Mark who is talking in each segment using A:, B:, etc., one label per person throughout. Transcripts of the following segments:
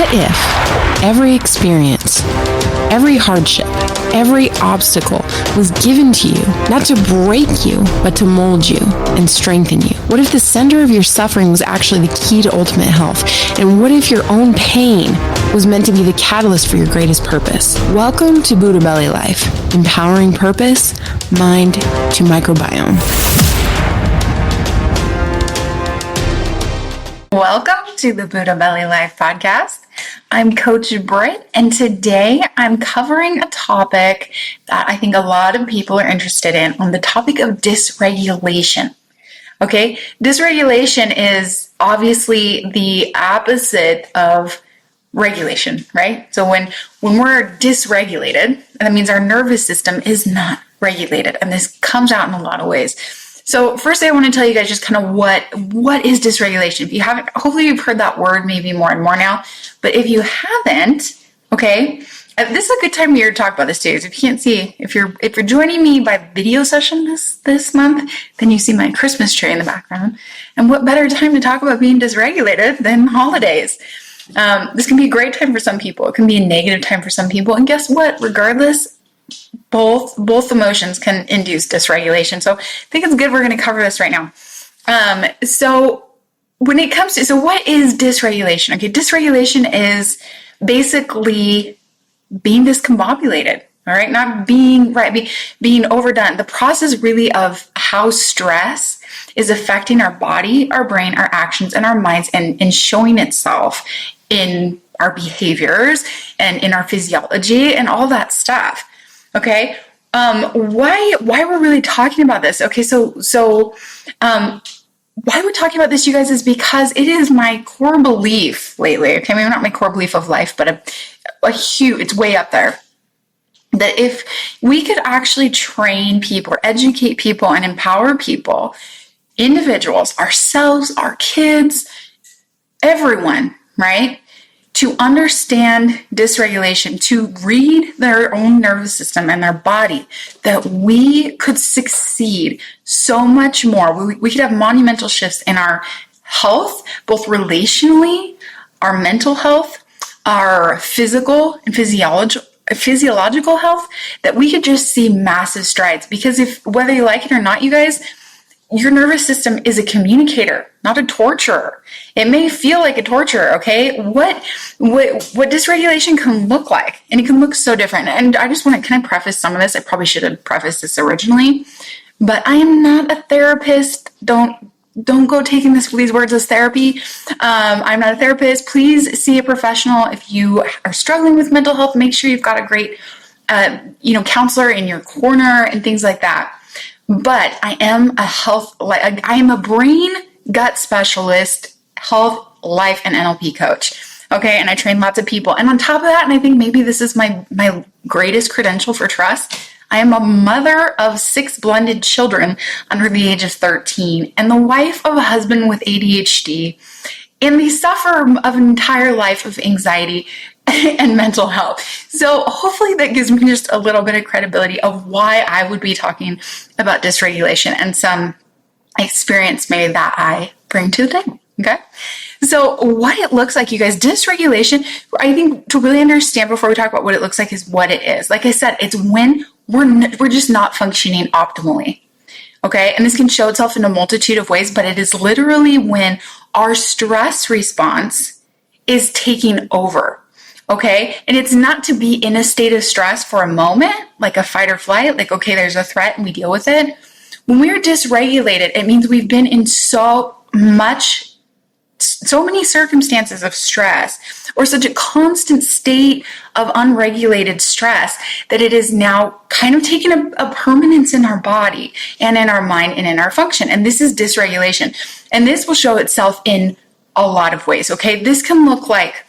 A: What if every experience, every hardship, every obstacle was given to you, not to break you, but to mold you and strengthen you? What if the center of your suffering was actually the key to ultimate health? And what if your own pain was meant to be the catalyst for your greatest purpose? Welcome to Buddha Belly Life, empowering purpose, mind to microbiome.
B: Welcome to the Buddha Belly Life podcast. I'm Coach Britt, and today I'm covering a topic that I think a lot of people are interested in on the topic of dysregulation. Okay, dysregulation is obviously the opposite of regulation, right? So when we're dysregulated, that means our nervous system is not regulated, and this comes out in a lot of ways. So first I want to tell you guys just kind of what is dysregulation. If you haven't, hopefully you've heard that word maybe more and more now, but if you haven't, okay, this is a good time of year to talk about this too. If you can't see, if you're joining me by video session this month, then you see my Christmas tree in the background. And what better time to talk about being dysregulated than holidays? This can be a great time for some people. It can be a negative time for some people. And guess what? Regardless, both emotions can induce dysregulation. So I think it's good we're going to cover this right now. So when it comes to, what is dysregulation? Okay, dysregulation is basically being discombobulated, all right? Not being right, being overdone. The process really of how stress is affecting our body, our brain, our actions, and our minds, and showing itself in our behaviors and in our physiology and all that stuff. Okay, why we're really talking about this? Okay, so why we're talking about this, you guys, is because it is my core belief lately. Okay, maybe not my core belief of life, but a huge, it's way up there. That if we could actually train people, or educate people, and empower people, individuals, ourselves, our kids, everyone, right? To understand dysregulation, to read their own nervous system and their body, that we could succeed so much more. We could have monumental shifts in our health, both relationally, our mental health, our physical and physiological health, that we could just see massive strides. Because whether you like it or not, you guys, your nervous system is a communicator, not a torturer. It may feel like a torturer, okay? What dysregulation can look like, and it can look so different. And I just want to kind of preface some of this. I probably should have prefaced this originally, but I am not a therapist. Don't go taking these words as therapy. I'm not a therapist. Please see a professional. If you are struggling with mental health, make sure you've got a great, counselor in your corner and things like that. But I am I am a brain gut specialist, health, life, and NLP coach. Okay, and I train lots of people. And on top of that, and I think maybe this is my greatest credential for trust, I am a mother of 6 blended children under the age of 13, and the wife of a husband with ADHD, and they suffer of an entire life of anxiety and mental health. So hopefully that gives me just a little bit of credibility of why I would be talking about dysregulation and some experience maybe that I bring to the table. Okay. So what it looks like, you guys, dysregulation, I think to really understand before we talk about what it looks like is what it is. Like I said, it's when we're just not functioning optimally. Okay. And this can show itself in a multitude of ways, but it is literally when our stress response is taking over. Okay. And it's not to be in a state of stress for a moment, like a fight or flight, like, okay, there's a threat and we deal with it. When we're dysregulated, it means we've been in so many circumstances of stress, or such a constant state of unregulated stress, that it is now kind of taken a permanence in our body and in our mind and in our function. And this is dysregulation. And this will show itself in a lot of ways. Okay. This can look like,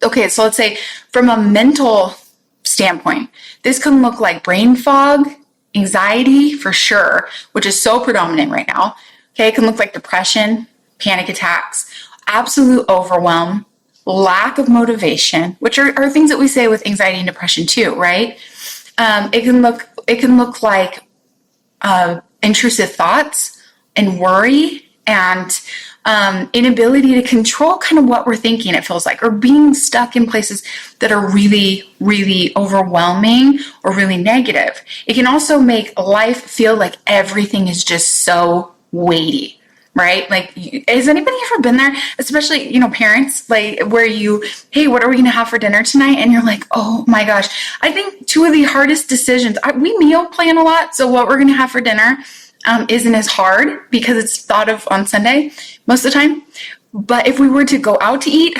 B: okay, so let's say from a mental standpoint, this can look like brain fog, anxiety for sure, which is so predominant right now. Okay, it can look like depression, panic attacks, absolute overwhelm, lack of motivation, which are things that we say with anxiety and depression too, right? It can look like intrusive thoughts and worry and inability to control kind of what we're thinking, it feels like, or being stuck in places that are really, really overwhelming or really negative. It can also make life feel like everything is just so weighty. Right? Like, has anybody ever been there? Especially, parents, like where hey, what are we going to have for dinner tonight? And you're like, oh my gosh. I think two of the hardest decisions, we meal plan a lot. So what we're going to have for dinner isn't as hard because it's thought of on Sunday most of the time. But if we were to go out to eat,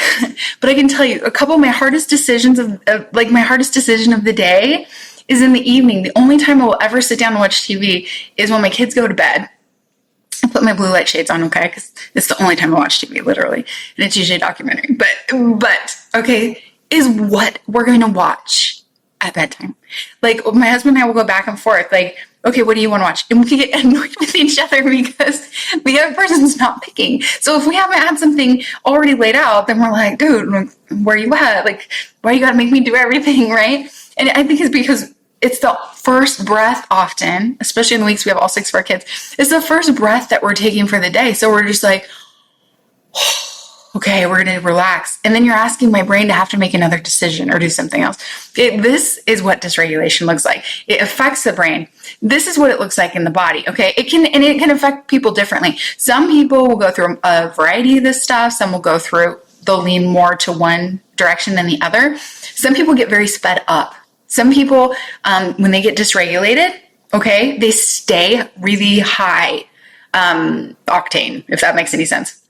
B: but I can tell you a couple of my hardest decisions my hardest decision of the day is in the evening. The only time I will ever sit down and watch TV is when my kids go to bed. I put my blue light shades on, okay? Because it's the only time I watch TV, literally. And it's usually a documentary. But okay, is what we're going to watch at bedtime. Like, my husband and I will go back and forth. Like, okay, what do you want to watch? And we can get annoyed with each other because the other person's not picking. So if we haven't had something already laid out, then we're like, dude, where are you at? Like, why you got to make me do everything, right? And I think it's because it's the first breath often, especially in the weeks we have all 6 of our kids, it's the first breath that we're taking for the day. So we're just like, okay, we're going to relax. And then you're asking my brain to have to make another decision or do something else. This is what dysregulation looks like. It affects the brain. This is what it looks like in the body. Okay. It can affect people differently. Some people will go through a variety of this stuff. Some will they'll lean more to one direction than the other. Some people get very sped up. Some people, when they get dysregulated, okay, they stay really high octane, if that makes any sense.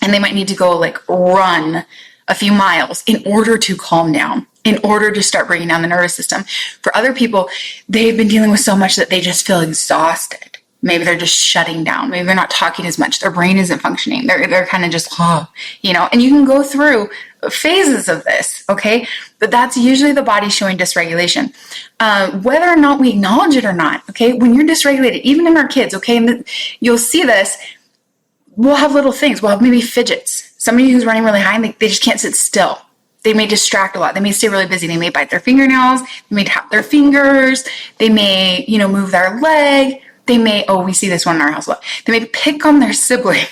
B: And they might need to go run a few miles in order to calm down, in order to start bringing down the nervous system. For other people, they've been dealing with so much that they just feel exhausted. Maybe they're just shutting down. Maybe they're not talking as much. Their brain isn't functioning. They're kind of just, and you can go through phases of this, okay? But that's usually the body showing dysregulation. Whether or not we acknowledge it or not, okay? When you're dysregulated, even in our kids, okay, and you'll see this, we'll have little things. We'll have maybe fidgets. Somebody who's running really high and they just can't sit still. They may distract a lot. They may stay really busy. They may bite their fingernails. They may tap their fingers. They may, move their leg. They may, we see this one in our house a lot. They may pick on their sibling.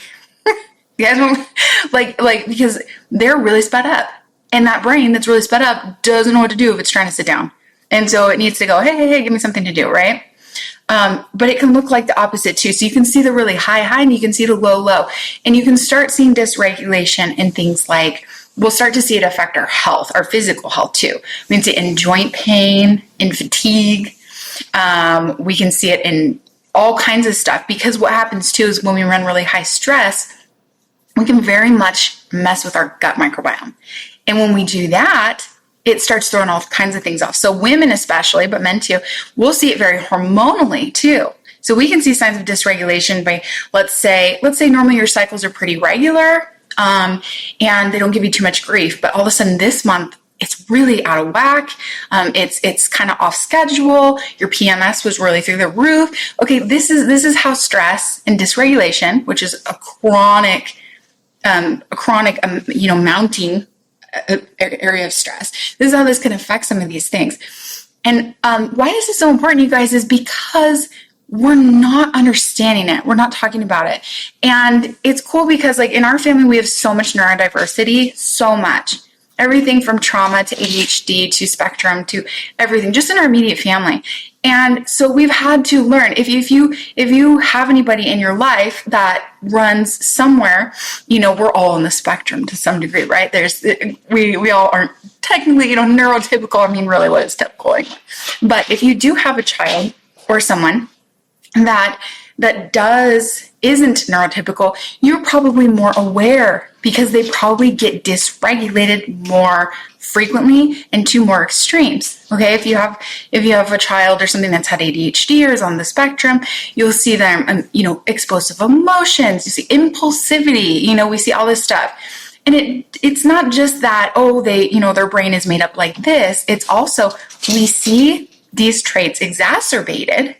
B: You guys don't, because they're really sped up. And that brain that's really sped up doesn't know what to do if it's trying to sit down. And so it needs to go, hey, give me something to do, right? But it can look like the opposite too. So you can see the really high and you can see the low. And you can start seeing dysregulation in things like, we'll start to see it affect our health, our physical health too. We can see it in joint pain, in fatigue. We can see it in all kinds of stuff, because what happens too is when we run really high stress, we can very much mess with our gut microbiome. And when we do that, it starts throwing all kinds of things off. So women especially, but men too, we'll see it very hormonally too. So we can see signs of dysregulation by, let's say normally your cycles are pretty regular, and they don't give you too much grief, but all of a sudden this month, it's really out of whack. It's kind of off schedule. Your PMS was really through the roof. Okay, this is how stress and dysregulation, which is a chronic, mounting area of stress. This is how this can affect some of these things. And why is this so important, you guys, is because we're not understanding it. We're not talking about it. And it's cool because in our family, we have so much neurodiversity, so much. Everything from trauma to ADHD to spectrum to everything, just in our immediate family. And so we've had to learn. If you have anybody in your life that runs somewhere, we're all on the spectrum to some degree, right? We all aren't technically, neurotypical. I mean, really, what is typical? But if you do have a child or someone that isn't neurotypical, you're probably more aware, because they probably get dysregulated more frequently and to more extremes. Okay, if you have a child or something that's had ADHD or is on the spectrum, you'll see them, explosive emotions. You see impulsivity. We see all this stuff, and it's not just that their brain is made up like this. It's also, we see these traits exacerbated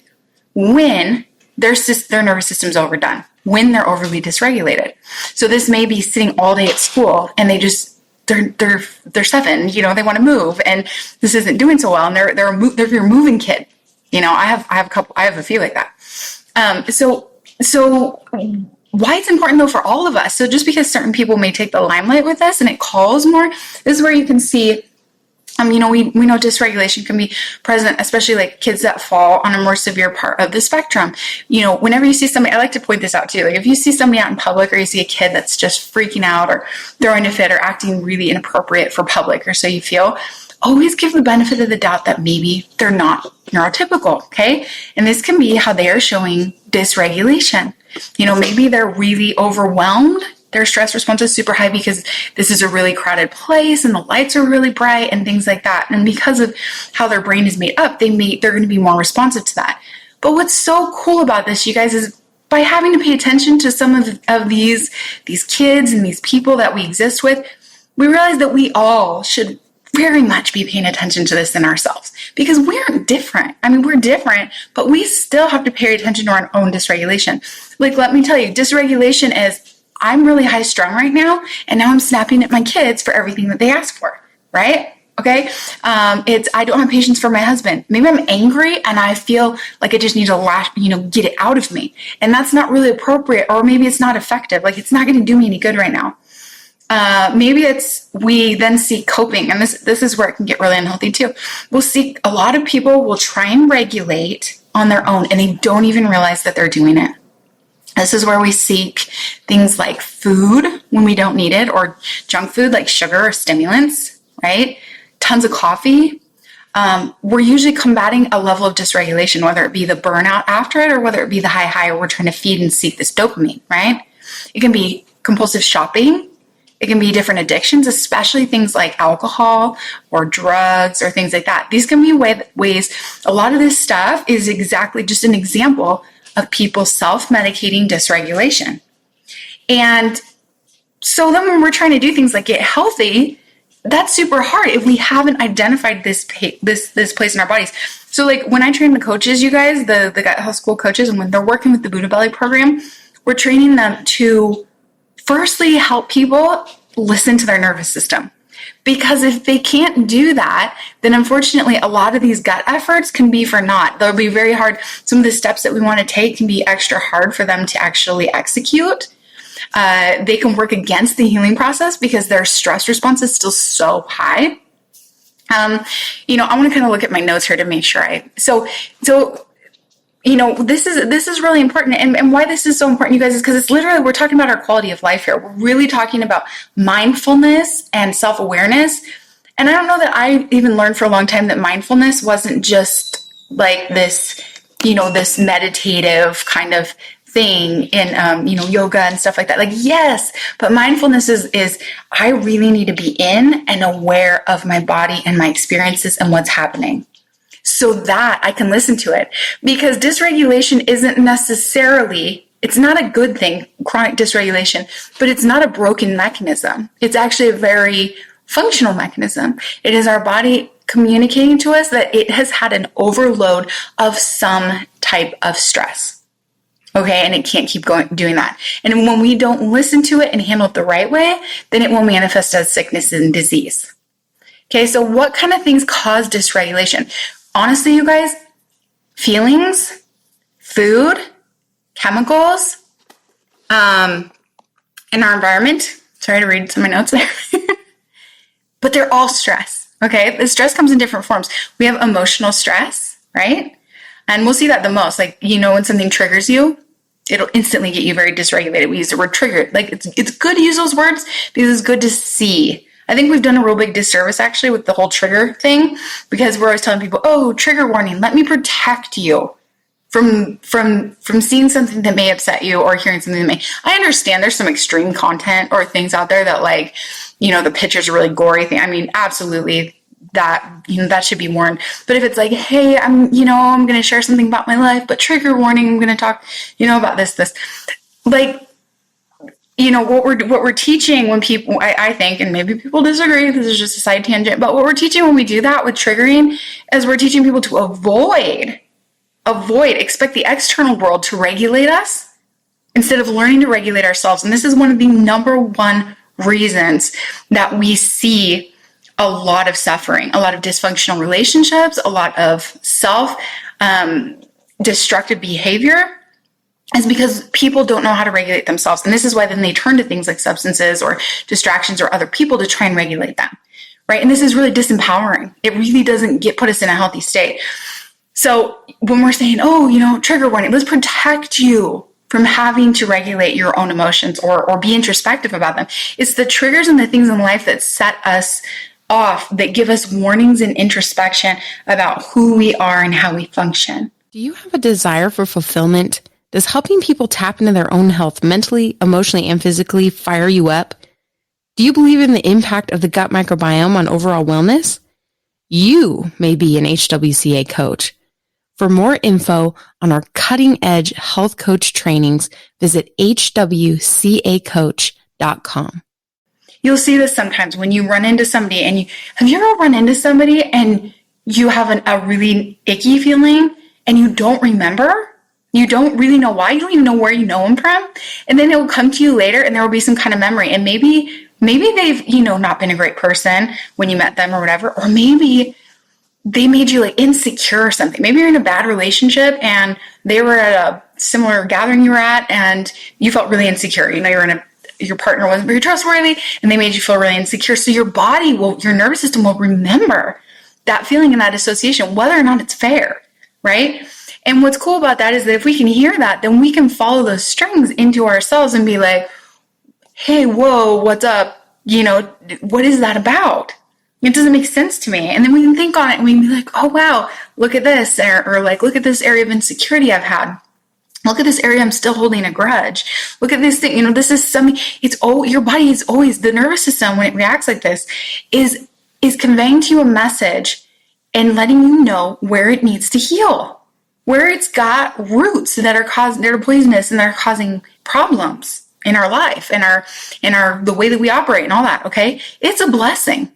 B: when their nervous system's overdone, when they're overly dysregulated. So this may be sitting all day at school and they're 7, they want to move, and this isn't doing so well, and they're your moving kid. I have a few like that. So why it's important though for all of us. So just because certain people may take the limelight with us and it calls more, this is where you can see, we know dysregulation can be present, especially like kids that fall on a more severe part of the spectrum. Whenever you see somebody, I like to point this out too. Like if you see somebody out in public, or you see a kid that's just freaking out or throwing a fit or acting really inappropriate for public, or so you feel, always give the benefit of the doubt that maybe they're not neurotypical, okay? And this can be how they are showing dysregulation. Maybe they're really overwhelmed. Their stress response is super high because this is a really crowded place and the lights are really bright and things like that. And because of how their brain is made up, they're going to be more responsive to that. But what's so cool about this, you guys, is by having to pay attention to some of these kids and these people that we exist with, we realize that we all should very much be paying attention to this in ourselves, because we aren't different. We're different, but we still have to pay attention to our own dysregulation. Like, let me tell you, dysregulation is, I'm really high strung right now, and now I'm snapping at my kids for everything that they ask for, right? Okay. I don't have patience for my husband. Maybe I'm angry and I feel like I just need to get it out of me. And that's not really appropriate, or maybe it's not effective. Like, it's not going to do me any good right now. Maybe we then seek coping, and this is where it can get really unhealthy too. A lot of people will try and regulate on their own, and they don't even realize that they're doing it. This is where we seek things like food when we don't need it, or junk food like sugar or stimulants, right? Tons of coffee. We're usually combating a level of dysregulation, whether it be the burnout after it, or whether it be the high, or we're trying to feed and seek this dopamine, right? It can be compulsive shopping. It can be different addictions, especially things like alcohol or drugs or things like that. These can be ways, a lot of this stuff is exactly just an example of people self-medicating dysregulation. And so then when we're trying to do things like get healthy, that's super hard if we haven't identified this place in our bodies. So like when I train the coaches, you guys, the gut health school coaches, and when they're working with the Buddha Belly program, we're training them to firstly help people listen to their nervous system. Because if they can't do that, then unfortunately a lot of these gut efforts can be for naught. They'll be very hard. Some of the steps that we want to take can be extra hard for them to actually execute. They can work against the healing process because their stress response is still so high. I want to kind of look at my notes here to make sure this is really important. And why this is so important, you guys, is because it's literally, we're talking about our quality of life here. We're really talking about mindfulness and self-awareness. And I don't know that I even learned for a long time that mindfulness wasn't just like this, this meditative kind of thing in, yoga and stuff like that. Like, yes, but mindfulness is I really need to be in and aware of my body and my experiences and what's happening, so that I can listen to it. Because dysregulation isn't necessarily, it's not a good thing, chronic dysregulation, but it's not a broken mechanism. It's actually a very functional mechanism. It is our body communicating to us that it has had an overload of some type of stress. Okay, and it can't keep doing that. And when we don't listen to it and handle it the right way, then it will manifest as sickness and disease. Okay, so what kind of things cause dysregulation? Honestly, you guys, feelings, food, chemicals, in our environment. Sorry to read some of my notes there. But they're all stress, okay? The stress comes in different forms. We have emotional stress, right? And we'll see that the most. Like, when something triggers you, it'll instantly get you very dysregulated. We use the word triggered. Like, it's good to use those words because it's good to see. I think we've done a real big disservice actually with the whole trigger thing, because we're always telling people, oh, trigger warning, let me protect you from seeing something that may upset you or hearing something that may. I understand there's some extreme content or things out there that, like, the pictures are really gory thing. Absolutely that should be warned. But if it's like, hey, I'm going to share something about my life, but trigger warning, I'm going to talk, about this, like, what we're teaching when people, I think, and maybe people disagree, this is just a side tangent, but what we're teaching when we do that with triggering is we're teaching people to expect the external world to regulate us instead of learning to regulate ourselves. And this is one of the number one reasons that we see a lot of suffering, a lot of dysfunctional relationships, a lot of self-destructive behavior. is because people don't know how to regulate themselves. And this is why then they turn to things like substances or distractions or other people to try and regulate them, right? And this is really disempowering. It really doesn't put us in a healthy state. So when we're saying, oh, trigger warning, let's protect you from having to regulate your own emotions or be introspective about them. It's the triggers and the things in life that set us off, that give us warnings and introspection about who we are and how we function.
A: Do you have a desire for fulfillment? Does helping people tap into their own health mentally, emotionally, and physically fire you up? Do you believe in the impact of the gut microbiome on overall wellness? You may be an HWCA coach. For more info on our cutting-edge health coach trainings, visit hwcacoach.com.
B: You'll see this sometimes when you run into somebody have you ever run into somebody and you have a really icky feeling and you don't remember? You don't really know why. You don't even know where you know them from. And then it will come to you later and there will be some kind of memory. And maybe they've, not been a great person when you met them or whatever. Or maybe they made you like insecure or something. Maybe you're in a bad relationship and they were at a similar gathering you were at and you felt really insecure. Your partner wasn't very trustworthy and they made you feel really insecure. So your nervous system will remember that feeling and that association, whether or not it's fair, right? And what's cool about that is that if we can hear that, then we can follow those strings into ourselves and be like, hey, whoa, what's up? What is that about? It doesn't make sense to me. And then we can think on it and we can be like, oh, wow, look at this. Or like, look at this area of insecurity I've had. Look at this area I'm still holding a grudge. Look at this thing. This is something, your body is always, the nervous system, when it reacts like this, is conveying to you a message and letting you know where it needs to heal, where it's got roots that are poisonous and that are causing problems in our life and the way that we operate and all that. Okay. It's a blessing.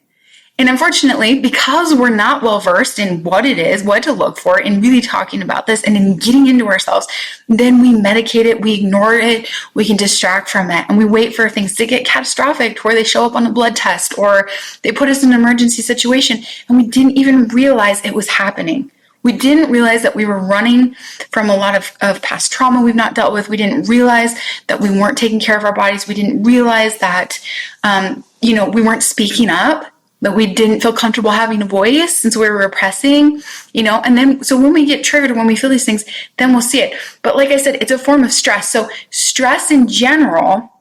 B: And unfortunately, because we're not well versed in what it is, what to look for, and really talking about this and in getting into ourselves, then we medicate it, we ignore it, we can distract from it, and we wait for things to get catastrophic to where they show up on a blood test or they put us in an emergency situation, and we didn't even realize it was happening. We didn't realize that we were running from a lot of past trauma we've not dealt with. We didn't realize that we weren't taking care of our bodies. We didn't realize that, we weren't speaking up, that we didn't feel comfortable having a voice since we were repressing, and then, so when we get triggered, when we feel these things, then we'll see it. But like I said, it's a form of stress. So stress in general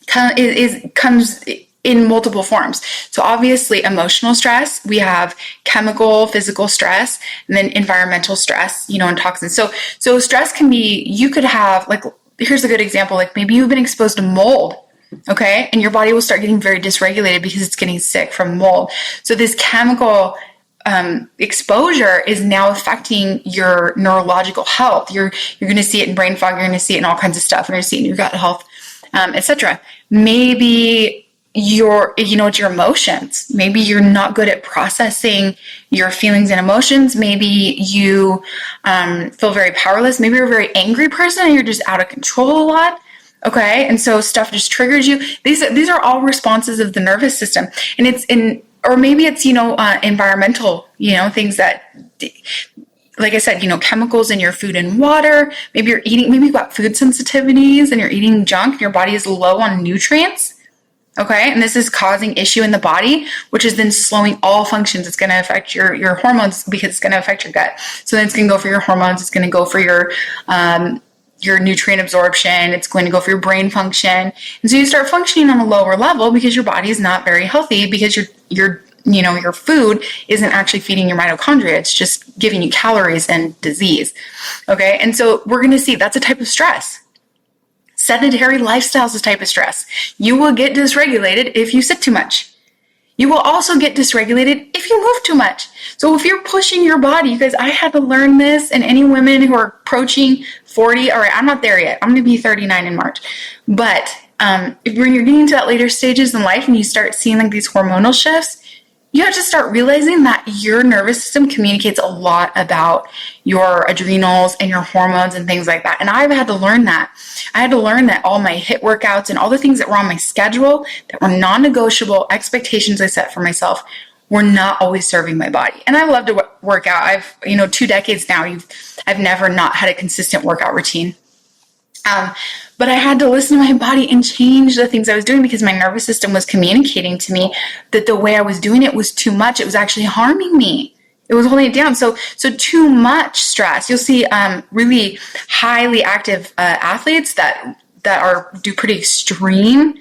B: comes in multiple forms. So obviously emotional stress, we have chemical, physical stress, and then environmental stress, and toxins. So stress can be, you could have, like, here's a good example, like maybe you've been exposed to mold. Okay. And your body will start getting very dysregulated because it's getting sick from mold. So this chemical exposure is now affecting your neurological health. You're going to see it in brain fog. You're going to see it in all kinds of stuff. You're going to see it in your gut health, etc. Maybe it's your emotions. Maybe you're not good at processing your feelings and emotions. Maybe you feel very powerless. Maybe you're a very angry person and you're just out of control a lot. Okay. And so stuff just triggers you. These are all responses of the nervous system. And or maybe it's, environmental, things that, like I said, chemicals in your food and water. Maybe you've got food sensitivities and you're eating junk and your body is low on nutrients. Okay. And this is causing issue in the body, which is then slowing all functions. It's going to affect your hormones because it's going to affect your gut. So then it's going to go for your hormones. It's going to go for your nutrient absorption. It's going to go for your brain function. And so you start functioning on a lower level because your body is not very healthy because your food isn't actually feeding your mitochondria. It's just giving you calories and disease. Okay. And so we're going to see that's a type of stress. Sedentary lifestyle is a type of stress. You will get dysregulated if you sit too much. You will also get dysregulated if you move too much. So if you're pushing your body, you guys, I had to learn this, and any women who are approaching 40, all right, I'm not there yet. I'm going to be 39 in March. But when you're getting to that later stages in life and you start seeing like these hormonal shifts, you have to start realizing that your nervous system communicates a lot about your adrenals and your hormones and things like that. And I've had to learn that. I had to learn that all my HIIT workouts and all the things that were on my schedule that were non-negotiable expectations I set for myself were not always serving my body. And I love to work out. I've, 2 decades now, I've never not had a consistent workout routine. But I had to listen to my body and change the things I was doing because my nervous system was communicating to me that the way I was doing it was too much. It was actually harming me. It was holding it down. So too much stress. You'll see really highly active athletes that do pretty extreme,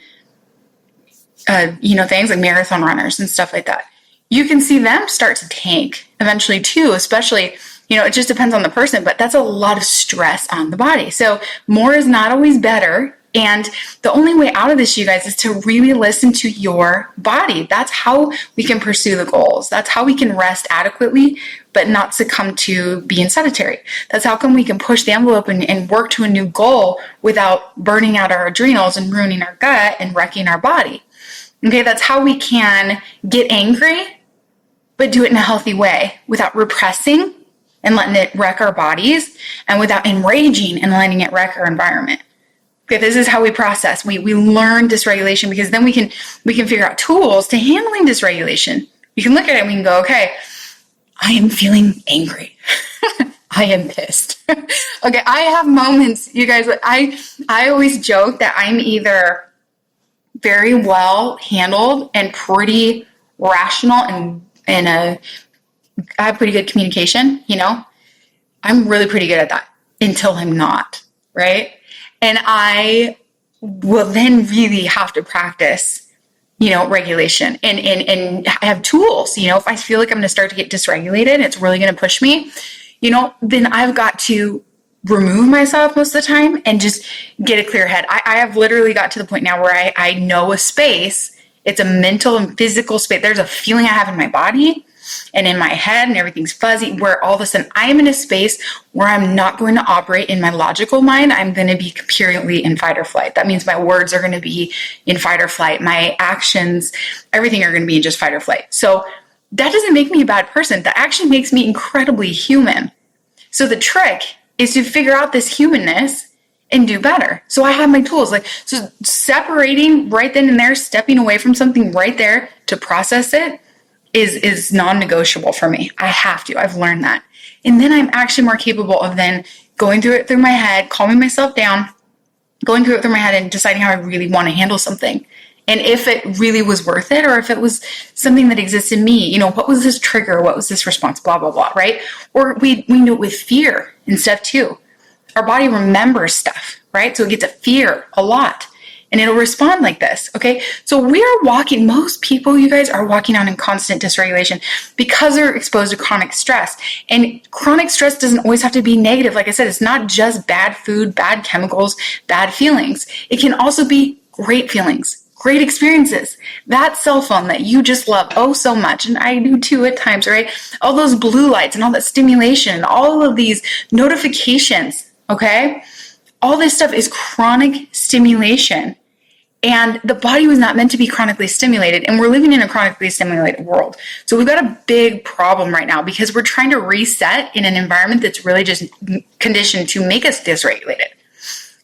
B: things like marathon runners and stuff like that. You can see them start to tank eventually too, especially, it just depends on the person, but that's a lot of stress on the body. So more is not always better. And the only way out of this, you guys, is to really listen to your body. That's how we can pursue the goals. That's how we can rest adequately, but not succumb to being sedentary. That's how come we can push the envelope and work to a new goal without burning out our adrenals and ruining our gut and wrecking our body. Okay, that's how we can get angry, but do it in a healthy way without repressing and letting it wreck our bodies, and without enraging and letting it wreck our environment. Okay, this is how we process. We learn dysregulation because then we can figure out tools to handling dysregulation. We can look at it and we can go, okay, I am feeling angry. I am pissed. Okay, I have moments, you guys, I always joke that I'm either very well handled and pretty rational and I have pretty good communication, I'm really pretty good at that until I'm not, right? And I will then really have to practice, regulation and I have tools, if I feel like I'm going to start to get dysregulated and it's really going to push me, then I've got to remove myself most of the time and just get a clear head. I have literally got to the point now where I know a space. It's a mental and physical space. There's a feeling I have in my body and in my head and everything's fuzzy, where all of a sudden I'm in a space where I'm not going to operate in my logical mind. I'm going to be purely in fight or flight. That means my words are going to be in fight or flight. My actions, everything are going to be in just fight or flight. So that doesn't make me a bad person. That actually makes me incredibly human. So the trick is to figure out this humanness and do better. So I have my tools, so separating right then and there, stepping away from something right there to process it is non-negotiable for me. I have to. I've learned that. And then I'm actually more capable of then going through it through my head, calming myself down, going through it through my head and deciding how I really want to handle something. And if it really was worth it, or if it was something that exists in me, what was this trigger? What was this response? Blah, blah, blah, right? Or we do it with fear and stuff too. Our body remembers stuff, right? So it gets a fear a lot. And it'll respond like this, okay? So most people, you guys, are walking on in constant dysregulation because they're exposed to chronic stress. And chronic stress doesn't always have to be negative. Like I said, it's not just bad food, bad chemicals, bad feelings. It can also be great feelings, great experiences. That cell phone that you just love oh so much, and I do too at times, right? All those blue lights and all that stimulation, all of these notifications, okay? All this stuff is chronic stimulation. And the body was not meant to be chronically stimulated. And we're living in a chronically stimulated world. So we've got a big problem right now because we're trying to reset in an environment that's really just conditioned to make us dysregulated.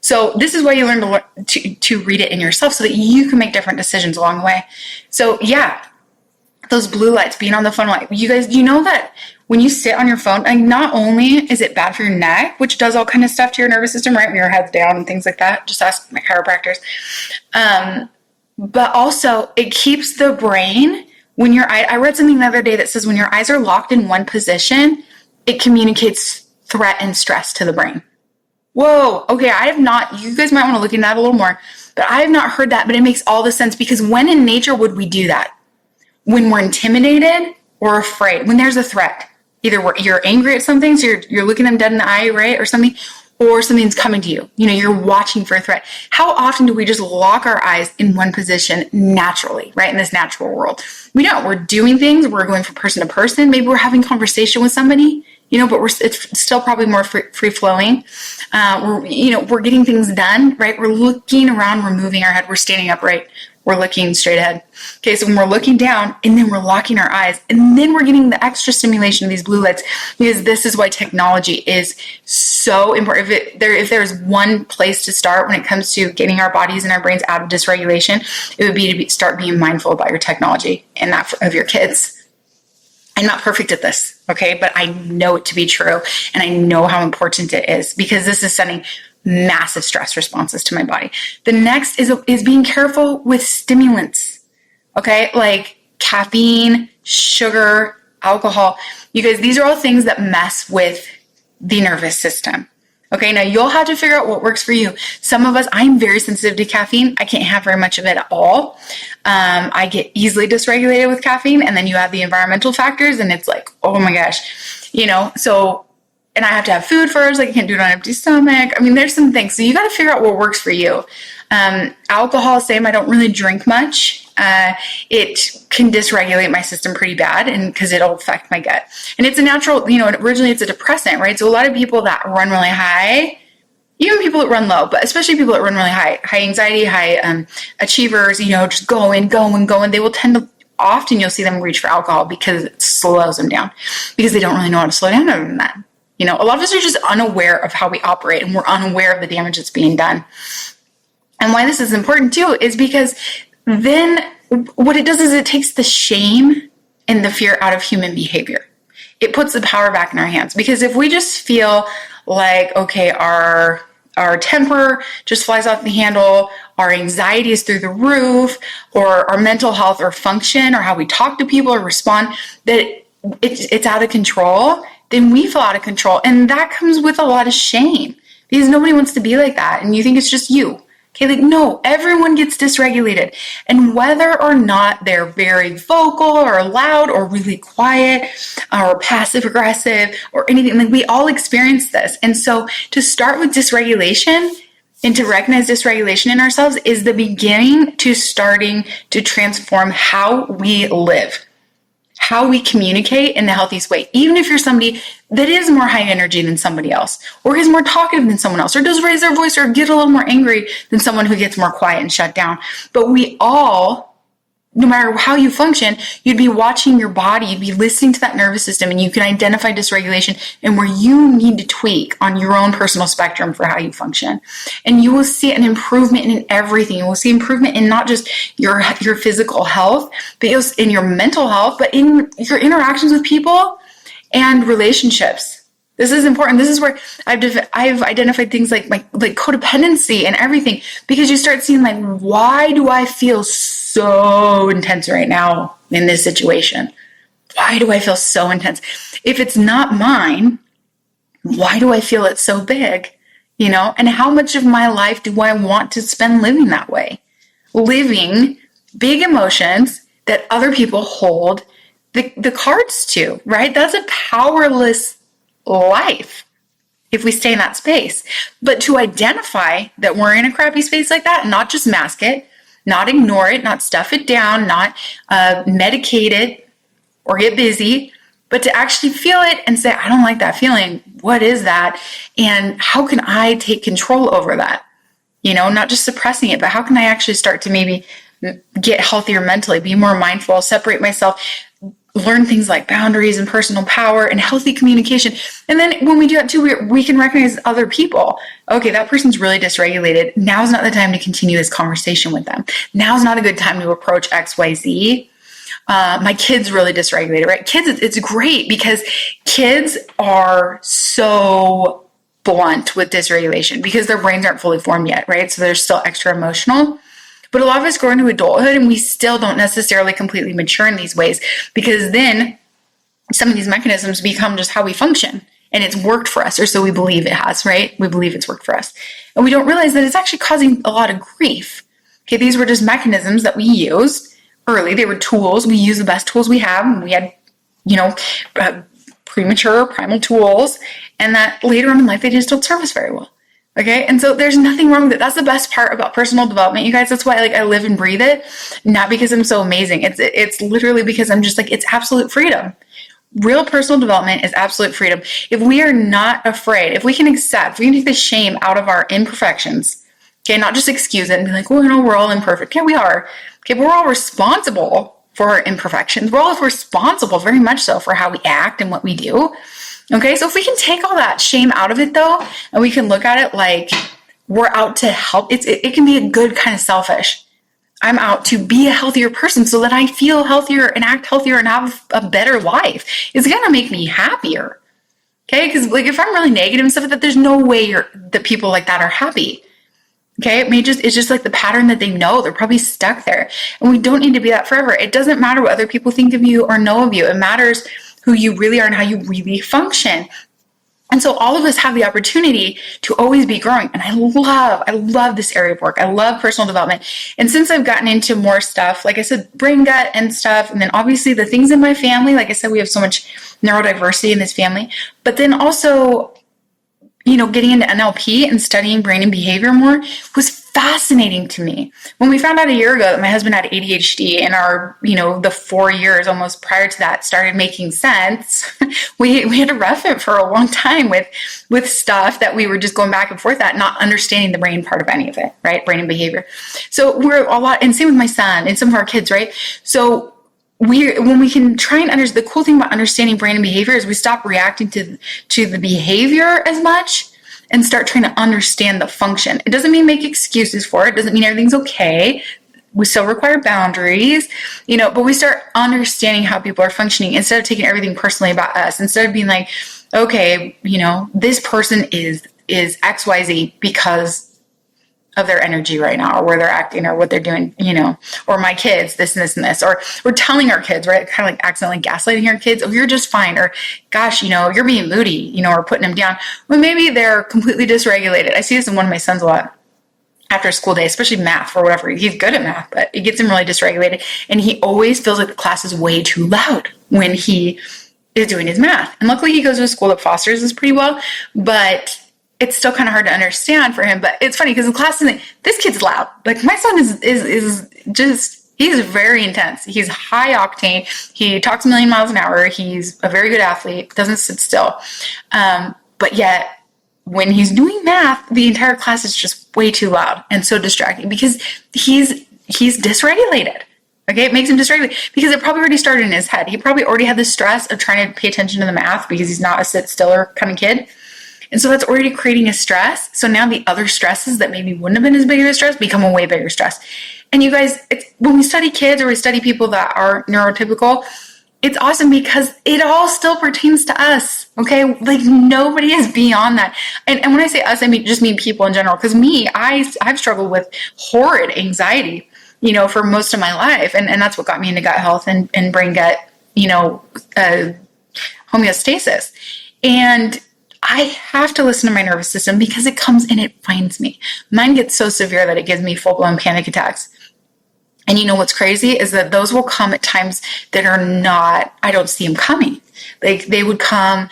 B: So this is why you learn to read it in yourself so that you can make different decisions along the way. So yeah, those blue lights, being on the phone, you guys, you know that when you sit on your phone, not only is it bad for your neck, which does all kind of stuff to your nervous system, right? When your head's down and things like that, just ask my chiropractors. But also it keeps the brain, I read something the other day that says when your eyes are locked in one position, it communicates threat and stress to the brain. Whoa, okay, you guys might want to look into that a little more, but I have not heard that, but it makes all the sense because when in nature would we do that? When we're intimidated or afraid, when there's a threat. Either you're angry at something, so you're looking them dead in the eye, right, or something's coming to you. You're watching for a threat. How often do we just lock our eyes in one position naturally, right, in this natural world? We don't. We're doing things. We're going from person to person. Maybe we're having conversation with somebody, but it's still probably more free flowing. We're getting things done, right? We're looking around. We're moving our head. We're standing upright. We're looking straight ahead. Okay, so when we're looking down and then we're locking our eyes and then we're getting the extra stimulation of these blue lights, because this is why technology is so important. If there's one place to start when it comes to getting our bodies and our brains out of dysregulation, it would be to start being mindful about your technology and that of your kids. I'm not perfect at this, okay? But I know it to be true and I know how important it is because this is sending massive stress responses to my body. The next is being careful with stimulants. Okay, like caffeine, sugar, alcohol. You guys, these are all things that mess with the nervous system. Okay, now you'll have to figure out what works for you. Some of us, I'm very sensitive to caffeine. I can't have very much of it at all. I get easily dysregulated with caffeine, and then you have the environmental factors, and it's like, oh my gosh, so, and I have to have food first. Like, I can't do it on an empty stomach. I mean, there's some things. So you got to figure out what works for you. Alcohol, same. I don't really drink much. It can dysregulate my system pretty bad, and because it'll affect my gut. And it's a natural, originally it's a depressant, right? So a lot of people that run really high, even people that run low, but especially people that run really high anxiety, high achievers, just going, they will tend to, often you'll see them reach for alcohol because it slows them down, because they don't really know how to slow down other than that. A lot of us are just unaware of how we operate, and we're unaware of the damage that's being done. And why this is important too is because then what it does is it takes the shame and the fear out of human behavior. It puts the power back in our hands, because if we just feel like, okay, our temper just flies off the handle, our anxiety is through the roof, or our mental health or function or how we talk to people or respond, that it's out of control, then we feel out of control. And that comes with a lot of shame, because nobody wants to be like that. And you think it's just you. Okay, like, no, everyone gets dysregulated. And whether or not they're very vocal or loud or really quiet or passive aggressive or anything, like, we all experience this. And so to start with dysregulation and to recognize dysregulation in ourselves is the beginning to starting to transform how we live, how we communicate in the healthiest way. Even if you're somebody that is more high energy than somebody else, or is more talkative than someone else, or does raise their voice or get a little more angry than someone who gets more quiet and shut down. But we all, no matter how you function, you'd be watching your body, you'd be listening to that nervous system, and you can identify dysregulation and where you need to tweak on your own personal spectrum for how you function. And you will see an improvement in everything. You will see improvement in not just your physical health, but in your mental health, but in your interactions with people and relationships. This is important. This is where I've identified things like codependency and everything, because you start seeing, like, why do I feel so intense right now in this situation? Why do I feel so intense? If it's not mine, why do I feel it so big? And how much of my life do I want to spend living that way? Living big emotions that other people hold the cards to, right? That's a powerless life if we stay in that space. But to identify that we're in a crappy space like that, not just mask it, not ignore it, not stuff it down, not medicate it or get busy, but to actually feel it and say, I don't like that feeling. What is that? And how can I take control over that? Not just suppressing it, but how can I actually start to maybe get healthier mentally, be more mindful, separate myself, learn things like boundaries and personal power and healthy communication. And then when we do that too, we can recognize other people. Okay, that person's really dysregulated. Now's not the time to continue this conversation with them. Now's not a good time to approach XYZ. My kid's really dysregulated, right? Kids, it's great because kids are so blunt with dysregulation because their brains aren't fully formed yet, right? So they're still extra emotional. But a lot of us grow into adulthood and we still don't necessarily completely mature in these ways, because then some of these mechanisms become just how we function, and it's worked for us, or so we believe it has, right? We believe it's worked for us. And we don't realize that it's actually causing a lot of grief. Okay, these were just mechanisms that we used early. They were tools. We use the best tools we have. And we had, premature primal tools, and that later on in life, they just don't serve us very well. Okay. And so there's nothing wrong with it. That's the best part about personal development, you guys. That's why I live and breathe it. Not because I'm so amazing. It's literally because I'm just it's absolute freedom. Real personal development is absolute freedom. If we are not afraid, if we can take the shame out of our imperfections, okay, not just excuse it and be like, well, we're all imperfect. Okay, we are. Okay, but we're all responsible for our imperfections. We're all responsible, very much so, for how we act and what we do. Okay, so if we can take all that shame out of it, though, and we can look at it like we're out to help, it can be a good kind of selfish. I'm out to be a healthier person so that I feel healthier and act healthier and have a better life. It's going to make me happier. Okay. Cause like if I'm really negative and stuff like that, there's no way that people like that are happy. Okay. It's just like the pattern that they know. They're probably stuck there. And we don't need to be that forever. It doesn't matter what other people think of you or know of you. It matters who you really are and how you really function. And so all of us have the opportunity to always be growing. And I love this area of work. I love personal development. And since I've gotten into more stuff, like I said, brain gut and stuff, and then obviously the things in my family, like I said, we have so much neurodiversity in this family, but then also, getting into NLP and studying brain and behavior more was fascinating to me. When we found out a year ago that my husband had ADHD and our, the 4 years almost prior to that started making sense, we had to rough it for a long time with stuff that we were just going back and forth at, not understanding the brain part of any of it, right? Brain and behavior. So we're a lot, and same with my son and some of our kids, right? So when we can try and understand, the cool thing about understanding brain and behavior is we stop reacting to the behavior as much and start trying to understand the function. It doesn't mean make excuses for it. It doesn't mean everything's okay. We still require boundaries, but we start understanding how people are functioning instead of taking everything personally about us. Instead of being like, okay, this person is XYZ because of their energy right now, or where they're acting, or what they're doing, or my kids, this and this and this, or we're telling our kids, right? Kind of like accidentally gaslighting our kids, oh, you're just fine, or gosh, you're being moody, or putting them down. Well, maybe they're completely dysregulated. I see this in one of my sons a lot after a school day, especially math or whatever. He's good at math, but it gets him really dysregulated. And he always feels like the class is way too loud when he is doing his math. And luckily he goes to a school that fosters this pretty well, but it's still kind of hard to understand for him. But it's funny because in class, this kid's loud. Like my son is just, he's very intense. He's high octane. He talks a million miles an hour. He's a very good athlete, doesn't sit still. But yet when he's doing math, the entire class is just way too loud and so distracting because he's dysregulated. Okay, it makes him dysregulated because it probably already started in his head. He probably already had the stress of trying to pay attention to the math because he's not a sit-stiller kind of kid. And so that's already creating a stress. So now the other stresses that maybe wouldn't have been as big of a stress become a way bigger stress. And you guys, when we study kids or we study people that are neurotypical, it's awesome because it all still pertains to us. Okay, like nobody is beyond that. And when I say us, I mean people in general. Because I've struggled with horrid anxiety, for most of my life, and that's what got me into gut health and brain gut, homeostasis. And I have to listen to my nervous system because it comes and it finds me. Mine gets so severe that it gives me full-blown panic attacks. And what's crazy is that those will come at times that are not, I don't see them coming. Like they would come,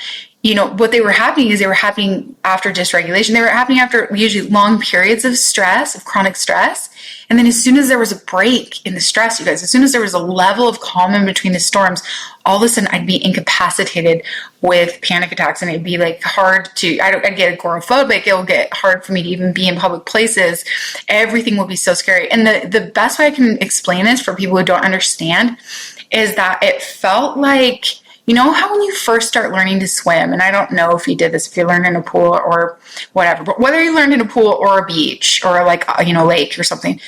B: what they were happening after dysregulation. They were happening after usually long periods of stress, of chronic stress. And then as soon as there was a break in the stress, you guys, as soon as there was a level of calm in between the storms, all of a sudden I'd be incapacitated with panic attacks, and it'd be like hard to, I'd get agoraphobic. It'll get hard for me to even be in public places. Everything will be so scary. And the best way I can explain this for people who don't understand is that it felt like, how when you first start learning to swim, and I don't know if you did this, if you learned in a pool or whatever, but whether you learned in a pool or a beach or like, lake or something,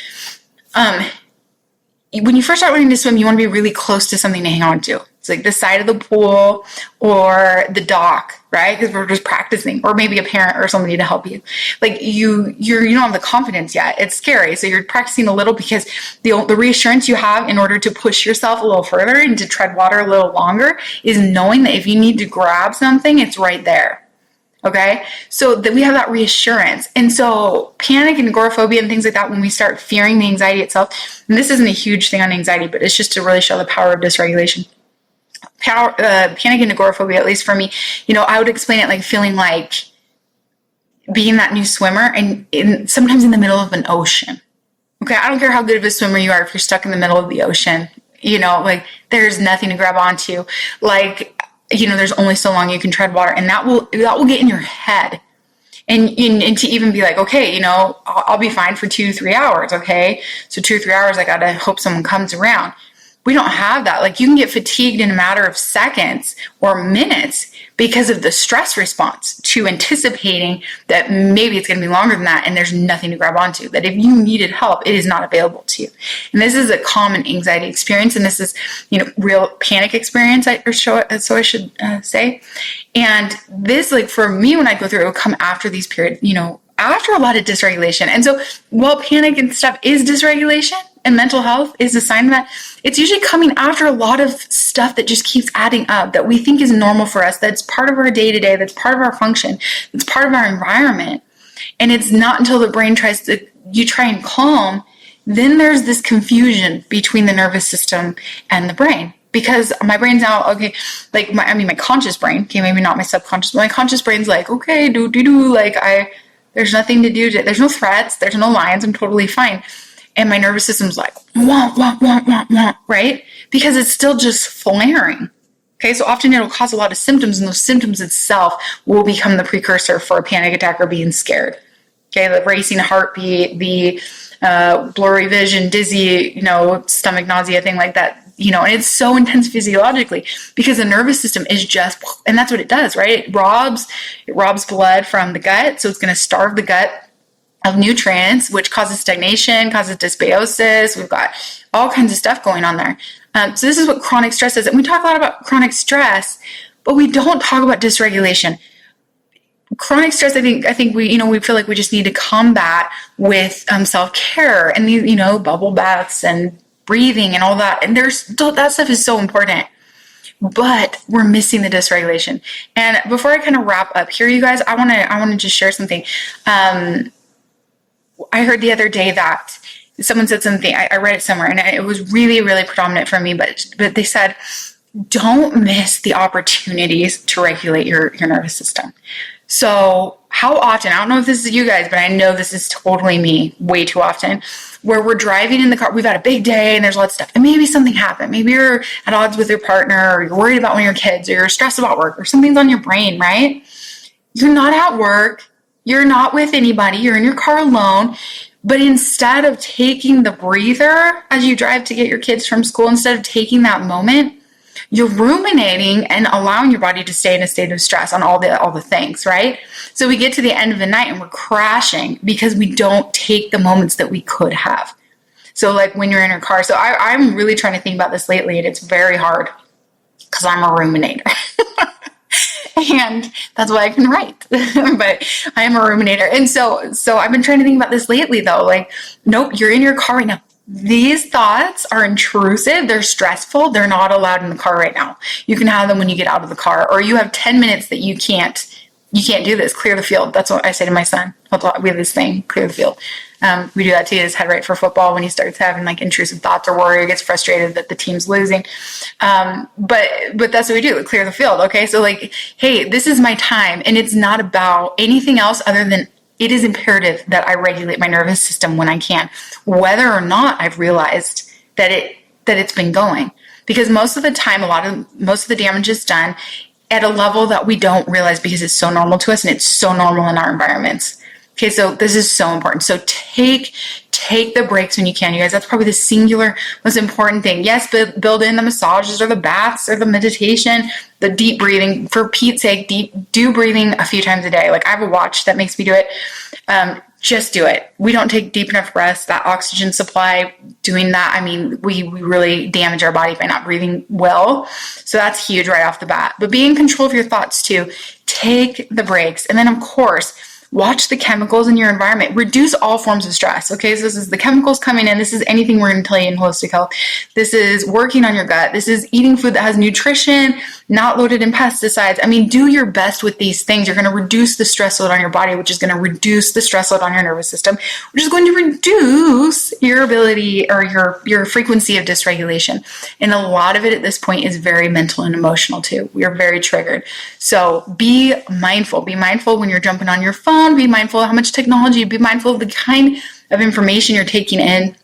B: when you first start learning to swim, you want to be really close to something to hang on to. It's like the side of the pool or the dock, right? Because we're just practicing, or maybe a parent or somebody to help you. Like you don't have the confidence yet. It's scary. So you're practicing a little because the reassurance you have in order to push yourself a little further and to tread water a little longer is knowing that if you need to grab something, it's right there. Okay, so that we have that reassurance. And so panic and agoraphobia and things like that, when we start fearing the anxiety itself, and this isn't a huge thing on anxiety, but it's just to really show the power of dysregulation. Panic and agoraphobia, at least for me, I would explain it like feeling like being that new swimmer and sometimes in the middle of an ocean. Okay, I don't care how good of a swimmer you are if you're stuck in the middle of the ocean, like there's nothing to grab onto. Like, there's only so long you can tread water, and that will get in your head. And to even be like, okay, I'll be fine for 2 to 3 hours. Okay. So 2 or 3 hours, I got to hope someone comes around. We don't have that. Like, you can get fatigued in a matter of seconds or minutes because of the stress response to anticipating that maybe it's going to be longer than that, and there's nothing to grab onto. That if you needed help, it is not available to you. And this is a common anxiety experience, and this is, real panic experience, so I should say. And this, like, for me, when I go through, it would come after these periods, after a lot of dysregulation. And so while panic and stuff is dysregulation, and mental health is a sign of that, it's usually coming after a lot of stuff that just keeps adding up, that we think is normal for us, that's part of our day-to-day, that's part of our function, that's part of our environment. And it's not until the brain you try and calm, then there's this confusion between the nervous system and the brain. Because my brain's now, okay, like my conscious brain, okay, maybe not my subconscious, but my conscious brain's like, okay, there's nothing to do, there's no threats, there's no lions, I'm totally fine. And my nervous system's like, wah, wah, wah, wah, wah, right? Because it's still just flaring. Okay, so often it'll cause a lot of symptoms, and those symptoms itself will become the precursor for a panic attack or being scared. Okay, the racing heartbeat, the blurry vision, dizzy, stomach nausea, thing like that. And it's so intense physiologically because the nervous system is just, and that's what it does, right? It robs blood from the gut, so it's going to starve the gut of nutrients, which causes stagnation, causes dysbiosis. We've got all kinds of stuff going on there. So this is what chronic stress is. And we talk a lot about chronic stress, but we don't talk about dysregulation. Chronic stress, I think we feel like we just need to combat with self-care and these, bubble baths and breathing and all that. And that stuff is so important. But we're missing the dysregulation. And before I kind of wrap up here, you guys, I want to just share something. I heard the other day that someone said something, I read it somewhere, and it was really, really predominant for me, but they said, don't miss the opportunities to regulate your nervous system. So how often, I don't know if this is you guys, but I know this is totally me way too often, where we're driving in the car, we've had a big day and there's lots of stuff, and maybe something happened. Maybe you're at odds with your partner, or you're worried about one of your kids, or you're stressed about work, or something's on your brain, right? You're not at work. You're not with anybody. You're in your car alone. But instead of taking the breather as you drive to get your kids from school, instead of taking that moment, you're ruminating and allowing your body to stay in a state of stress on all the things, right? So we get to the end of the night and we're crashing because we don't take the moments that we could have. So like when you're in your car. So I'm really trying to think about this lately, and it's very hard because I'm a ruminator. And that's why I can write, but I am a ruminator. And so I've been trying to think about this lately though, like, nope, you're in your car right now. These thoughts are intrusive. They're stressful. They're not allowed in the car right now. You can have them when you get out of the car, or you have 10 minutes that you can't do this. Clear the field. That's what I say to my son. We have this thing, clear the field. We do that to his head right for football when he starts having like intrusive thoughts or worry or gets frustrated that the team's losing. But that's what we do, clear the field. Okay. So like, hey, this is my time, and it's not about anything else other than it is imperative that I regulate my nervous system when I can, whether or not I've realized that it's been going, because most of the time, most of the damage is done at a level that we don't realize because it's so normal to us and it's so normal in our environments. Okay, so this is so important. So take the breaks when you can, you guys. That's probably the singular most important thing. Yes, build in the massages or the baths or the meditation, the deep breathing. For Pete's sake, do breathing a few times a day. Like I have a watch that makes me do it. Just do it. We don't take deep enough breaths. That oxygen supply, doing that, I mean, we really damage our body by not breathing well. So that's huge right off the bat. But be in control of your thoughts too. Take the breaks. And then of course, watch the chemicals in your environment. Reduce all forms of stress. Okay, so this is the chemicals coming in. This is anything we're going to tell you in holistic health. This is working on your gut. This is eating food that has nutrition, not loaded in pesticides. I mean, do your best with these things. You're going to reduce the stress load on your body, which is going to reduce the stress load on your nervous system, which is going to reduce your ability or your frequency of dysregulation. And a lot of it at this point is very mental and emotional too. We are very triggered. So be mindful. Be mindful when you're jumping on your phone. Be mindful of how much technology, be mindful of the kind of information you're taking in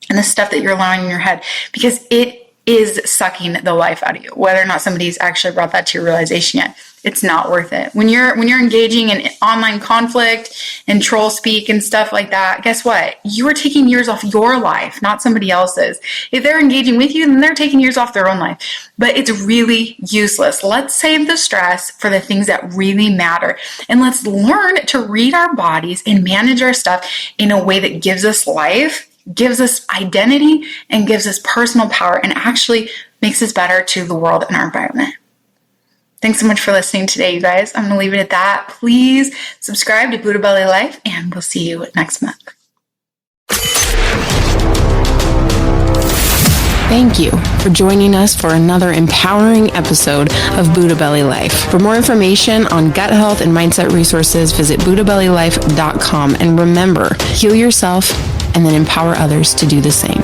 B: and the stuff that you're allowing in your head, because it is sucking the life out of you. Whether or not somebody's actually brought that to your realization yet, it's not worth it. When you're engaging in online conflict and troll speak and stuff like that, guess what? You are taking years off your life, not somebody else's. If they're engaging with you, then they're taking years off their own life. But it's really useless. Let's save the stress for the things that really matter. And let's learn to read our bodies and manage our stuff in a way that gives us life, gives us identity, and gives us personal power, and actually makes us better to the world and our environment. Thanks so much for listening today, you guys. I'm going to leave it at that. Please subscribe to Buddha Belly Life, and we'll see you next month.
A: Thank you for joining us for another empowering episode of Buddha Belly Life. For more information on gut health and mindset resources, visit buddhabellylife.com. And remember, heal yourself and then empower others to do the same.